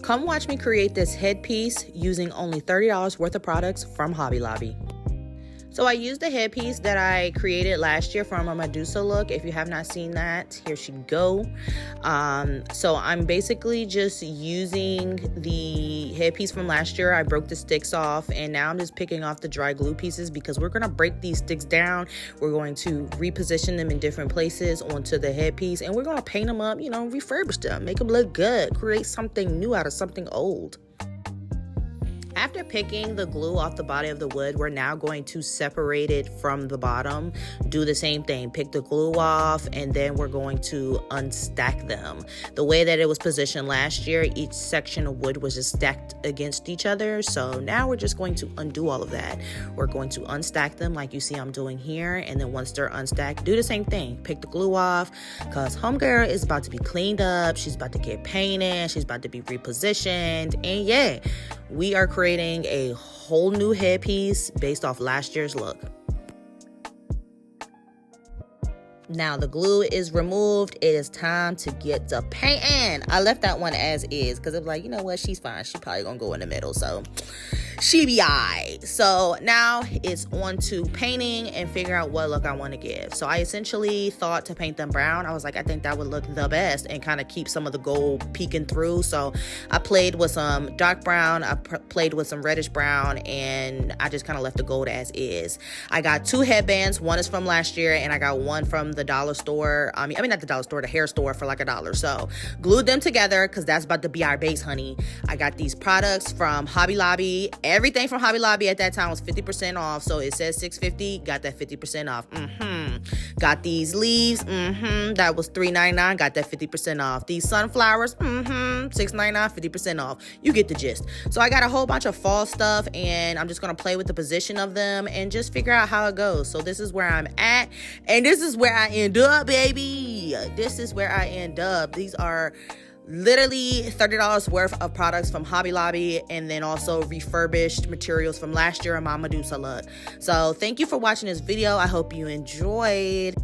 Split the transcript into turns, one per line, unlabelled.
Come watch me create this headpiece using only $30 worth of products from Hobby Lobby. So I used the headpiece that I created last year from a Medusa look. If you have not seen that, here she go. So I'm basically just using the headpiece from last year. I broke the sticks off, and now I'm just picking off the dry glue pieces because we're gonna break these sticks down. We're going to reposition them in different places onto the headpiece, and we're gonna paint them up, refurbish them, make them look good, create something new out of something old. After picking the glue off the body of the wood, we're now going to separate it from the bottom. Do the same thing, pick the glue off, and then we're going to unstack them. The way that it was positioned last year, each section of wood was just stacked against each other. So now we're just going to undo all of that. We're going to unstack them like you see I'm doing here. And then once they're unstacked, do the same thing. Pick the glue off because homegirl is about to be cleaned up. She's about to get painted. She's about to be repositioned. And yeah, we are creating a whole new headpiece based off last year's look. Now the glue is removed. It is time to get to painting. I left that one as is because it was like, you know what, she's fine. She's probably gonna go in the middle, so she be alright. So now it's on to painting and figure out what look I want to give. So I essentially thought to paint them brown. I was like, I think that would look the best and kind of keep some of the gold peeking through. So I played with some dark brown, I played with some reddish brown, and I just kind of left the gold as is. I got two headbands. One is from last year, and I got one from the dollar store. I mean not the dollar store, the hair store for like $1. So glued them together because that's about to be our base, honey. I got these products from Hobby Lobby. Everything from Hobby Lobby at that time was 50% off. So it says $6.50, got that 50% off. Got these leaves, that was $3.99, got that 50% off. These sunflowers, $6.99, 50% off. You get the gist. So I got a whole bunch of fall stuff, and I'm just gonna play with the position of them and just figure out how it goes. So this is where I'm at, and this is where I end up, baby. This is where I end up. These are literally $30 worth of products from Hobby Lobby, and then also refurbished materials from last year in my Medusa look. So thank you for watching this video. I hope you enjoyed.